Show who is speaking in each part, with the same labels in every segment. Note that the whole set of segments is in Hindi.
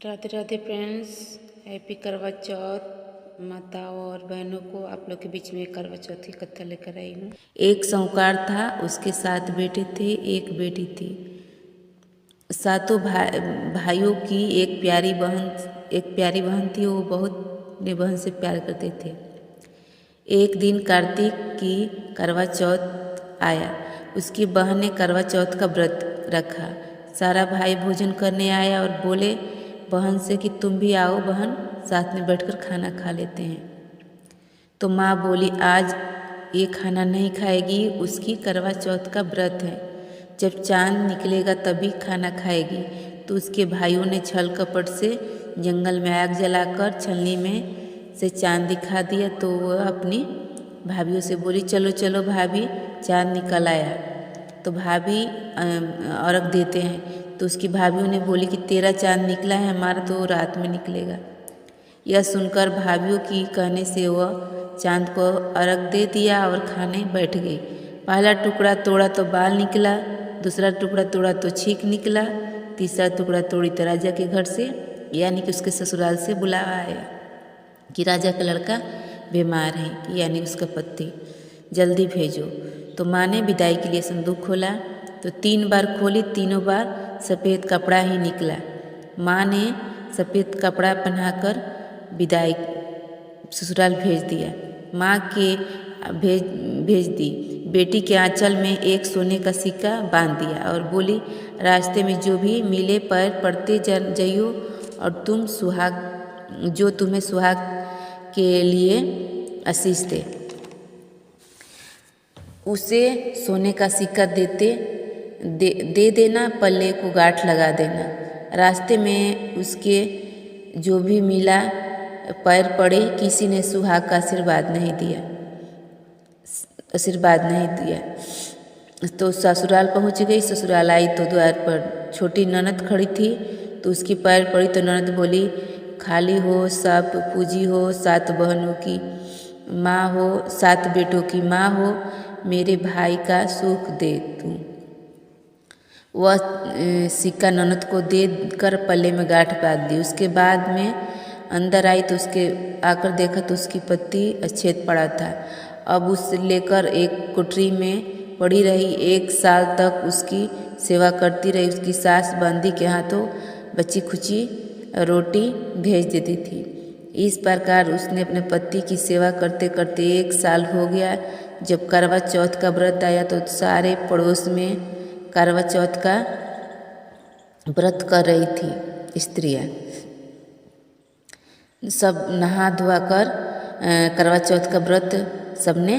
Speaker 1: राधे राधे फ्रेंड्स, हैप्पी करवा चौथ माताओं और बहनों को। आप लोग के बीच में करवा चौथ की कथा लेकर आई हूँ। एक साहूकार था, उसके 7 बेटे थे, एक बेटी थी। सातों भाइयों की एक प्यारी बहन थी। वो बहुत अपने बहन से प्यार करते थे। एक दिन कार्तिक की करवा चौथ आया। उसकी बहन ने करवा चौथ का व्रत रखा। सारा भाई भोजन करने आया और बोले बहन से कि तुम भी आओ बहन, साथ में बैठकर खाना खा लेते हैं। तो माँ बोली आज ये खाना नहीं खाएगी, उसकी करवा चौथ का व्रत है, जब चांद निकलेगा तभी खाना खाएगी। तो उसके भाइयों ने छल कपट से जंगल में आग जलाकर छलनी में से चांद दिखा दिया। तो वह अपनी भाभीयों से बोली चलो चलो भाभी, चांद निकल आया। तो भाभी अर्घ देते हैं। तो उसकी भाभीयों ने बोली कि तेरा चांद निकला है, हमारा तो रात में निकलेगा। यह सुनकर भाभीयों की कहने से वह चांद को अर्घ दे दिया और खाने बैठ गई। पहला टुकड़ा तोड़ा तो बाल निकला, दूसरा टुकड़ा तोड़ा तो छींक निकला, तीसरा टुकड़ा तोड़ी तो राजा के घर से यानी कि उसके ससुराल से बुलावा आया कि राजा का लड़का बीमार है, यानी उसका पति, जल्दी भेजो। तो माँ ने विदाई के लिए संदूक खोला तो 3 बार खोली, तीनों बार सफ़ेद कपड़ा ही निकला। माँ ने सफ़ेद कपड़ा पहनाकर विदाई ससुराल भेज दिया। माँ के भेज दी। बेटी के आंचल में एक सोने का सिक्का बांध दिया और बोली रास्ते में जो भी मिले पैर पड़ते जाइयो और जो तुम्हें सुहाग के लिए आशीष उसे सोने का सिक्का दे देना, पल्ले को गांठ लगा देना। रास्ते में उसके जो भी मिला पैर पड़े, किसी ने सुहाग का आशीर्वाद नहीं दिया। तो ससुराल पहुंच गई। ससुराल आई तो द्वार पर छोटी ननद खड़ी थी। तो उसकी पैर पड़ी तो ननद बोली खाली हो, सब पूजी हो, 7 बहनों की माँ हो, 7 बेटों की माँ हो, मेरे भाई का सुख दे तू। वह सिक्का ननद को दे कर पल्ले में गांठ बांध दी। उसके बाद में अंदर आई तो उसके आकर देखा तो उसकी पति अच्छेद पड़ा था। अब उस लेकर एक कोठरी में पड़ी रही। 1 साल तक उसकी सेवा करती रही। उसकी सास बंदी के हाथों बची खुची रोटी भेज देती थी। इस प्रकार उसने अपने पति की सेवा करते करते 1 साल हो गया। जब करवा चौथ का व्रत आया तो सारे पड़ोस में करवा चौथ का व्रत कर रही थी स्त्रियाँ। सब नहा धोआ कर करवा चौथ का व्रत सबने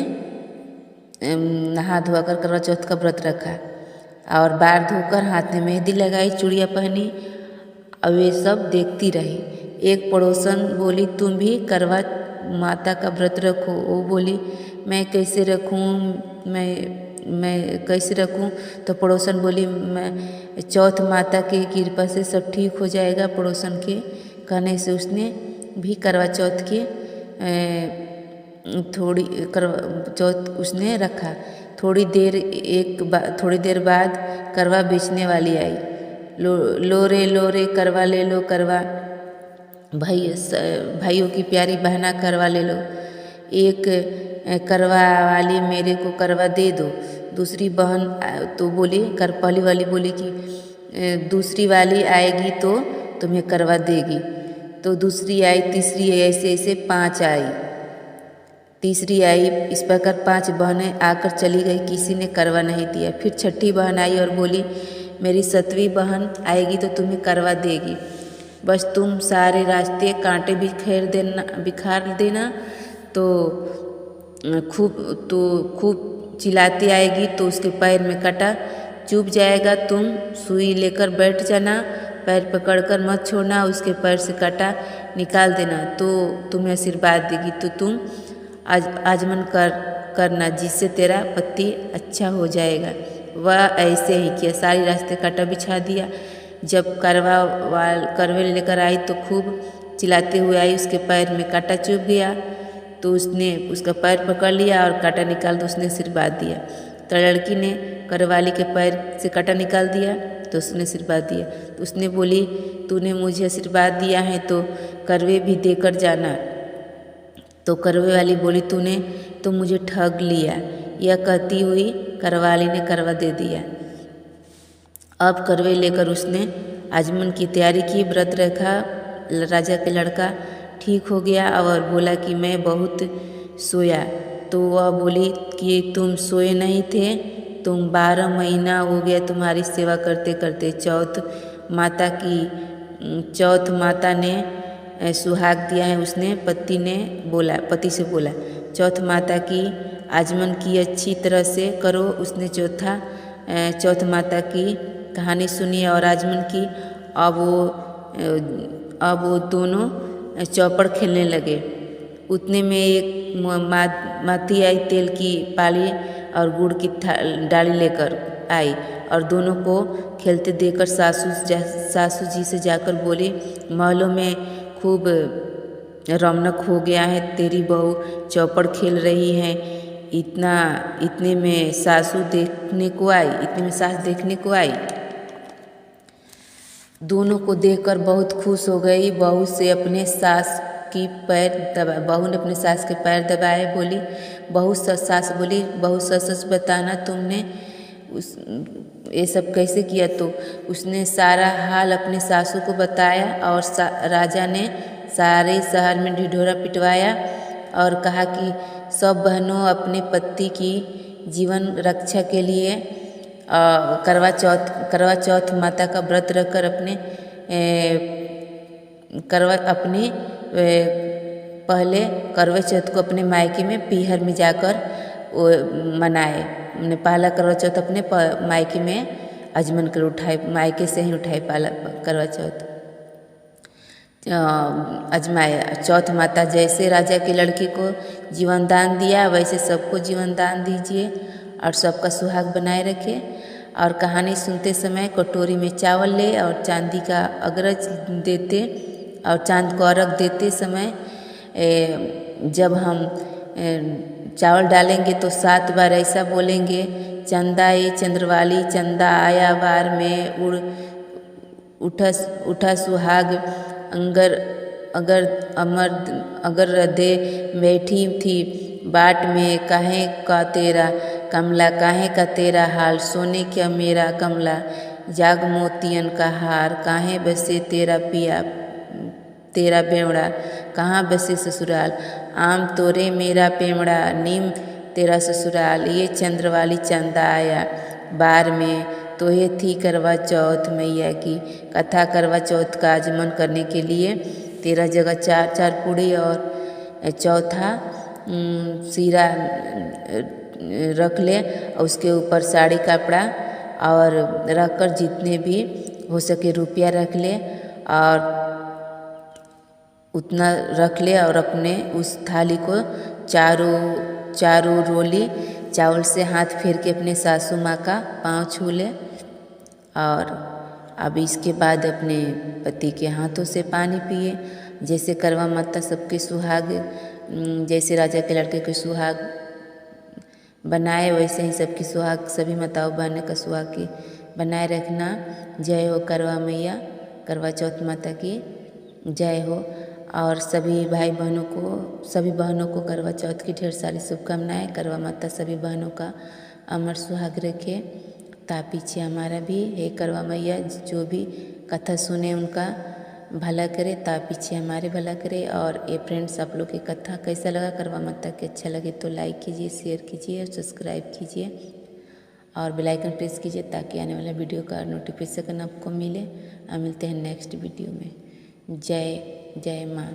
Speaker 1: नहा धोआ कर करवा चौथ का व्रत रखा और बार धोकर हाथ में मेहंदी लगाई, चूड़ियाँ पहनी। अब वे सब देखती रही। एक पड़ोसन बोली तुम भी करवा माता का व्रत रखो। वो बोली मैं कैसे रखूं? तो पड़ोसन बोली मैं चौथ माता की कृपा से सब ठीक हो जाएगा। पड़ोसन के कहने से उसने भी करवा चौथ के चौथ उसने रखा। थोड़ी देर बाद करवा बेचने वाली आई। लो रे करवा ले लो, करवा भाइयों की प्यारी बहना करवा ले लो। एक करवा वाली मेरे को करवा दे दो। दूसरी बहन तो बोली पहली वाली बोली कि दूसरी वाली आएगी तो तुम्हें करवा देगी। तो दूसरी आई, तीसरी आई, ऐसे 5 आई। तीसरी आई। इस प्रकार 5 बहनें आकर चली गई, किसी ने करवा नहीं दिया। फिर छठी बहन आई और बोली मेरी 7वीं बहन आएगी तो तुम्हें करवा देगी, बस तुम सारे रास्ते कांटे बिखार देना। तो खूब चिल्लाती आएगी तो उसके पैर में कांटा चुभ जाएगा। तुम सुई लेकर बैठ जाना, पैर पकड़कर मत छोड़ना, उसके पैर से कांटा निकाल देना तो तुम्हें आशीर्वाद देगी। तो तुम आजमन करना, जिससे तेरा पति अच्छा हो जाएगा। वह ऐसे ही किया, सारी रास्ते कांटा बिछा दिया। जब करवे लेकर आई तो खूब चिल्लाते हुए आई। उसके पैर में कांटा चुभ गया तो उसने उसका पैर पकड़ लिया और कांटा निकाल तो उसने आशीर्वाद दिया। तो लड़की ने करवाली के पैर से कांटा निकाल दिया तो उसने आशीर्वाद दिया। उसने बोली तूने मुझे आशीर्वाद दिया है तो करवे भी देकर जाना। तो करवे वाली बोली तूने तो मुझे ठग लिया। यह कहती हुई करवाली ने करवा दे दिया। अब करवे लेकर उसने आचमन की तैयारी की। व्रत रखा। राजा के लड़का ठीक हो गया और बोला कि मैं बहुत सोया। तो वह बोली कि तुम सोए नहीं थे, तुम 12 महीना हो गया तुम्हारी सेवा करते करते। चौथ माता ने सुहाग दिया है। उसने पति से बोला चौथ माता की आचमन की अच्छी तरह से करो। उसने चौथ माता की कहानी सुनी और आचमन की। अब वो दोनों चौपड़ खेलने लगे। उतने में एक माती आई, तेल की पाली और गुड़ की डाली लेकर आई और दोनों को खेलते देखकर सासू जी से जाकर बोली महलों में खूब रौनक हो गया है, तेरी बहू चौपड़ खेल रही है। इतने में सास देखने को आई। दोनों को देखकर बहुत खुश हो गई। बहू ने अपने सास के पैर दबाए। सास बोली बहू सच बताना तुमने ये सब कैसे किया। तो उसने सारा हाल अपने सासू को बताया और राजा ने सारे शहर में ढिढोरा पिटवाया और कहा कि सब बहनों अपने पति की जीवन रक्षा के लिए करवा चौथ माता का व्रत रखकर पहले करवा चौथ को अपने मायके में पीहर में जाकर मनाए। पहला करवा चौथ अपने मायके में आचमन कर उठाए, मायके से ही उठाए पहला करवा चौथ अजमाए। चौथ माता जैसे राजा की लड़की को जीवन दान दिया वैसे सबको जीवन दान दीजिए और सबका सुहाग बनाए रखे। और कहानी सुनते समय कटोरी में चावल ले और चांदी का अगरज देते और चांद को अर्घ देते समय जब हम चावल डालेंगे तो 7 बार ऐसा बोलेंगे चंदा ये चंद्रवाली चंदा आया बार में उठा सुहाग अगर दे बैठी थी बाट में काहे का तेरा कमला, काहे का तेरा हाल सोने क्या मेरा कमला। जाग मोतियन का हार काहे बसे तेरा पिया तेरा बेवड़ा, कहाँ बसे ससुराल। आम तोरे मेरा पेमड़ा नीम तेरा ससुराल। ये चंद्रवाली चंदा आया बार में तो ये थी करवा चौथ मैया की कथा। करवा चौथ का आचमन करने के लिए 13 जगह 4 पूड़ी और चौथा सीरा रख ले और उसके ऊपर साड़ी कपड़ा और रखकर जितने भी हो सके रुपया रख ले और उतना रख ले और अपने उस थाली को चारों रोली चावल से हाथ फेर के अपने सासू माँ का पाँव छू ले। और अब इसके बाद अपने पति के हाथों से पानी पिए। जैसे करवा माता सबके सुहाग, जैसे राजा के लड़के के सुहाग बनाए वैसे ही सबकी सुहाग सभी माताओं बहनों का सुहाग की बनाए रखना। जय हो करवा मैया, करवा चौथ माता की जय हो। और सभी बहनों को करवा चौथ की ढेर सारी शुभकामनाएं। करवा माता सभी बहनों का अमर सुहाग रखे। ता पीछे हमारा भी हे करवा मैया जो भी कथा सुने उनका भला करे, ता पीछे हमारे भला करे। और ये फ्रेंड्स आप लोग की कथा कैसा लगा करवा माता के अच्छा लगे तो लाइक कीजिए, शेयर कीजिए और सब्सक्राइब कीजिए और बेल आइकन प्रेस कीजिए ताकि आने वाला वीडियो का नोटिफिकेशन आपको मिले। और मिलते हैं नेक्स्ट वीडियो में। जय जय माँ।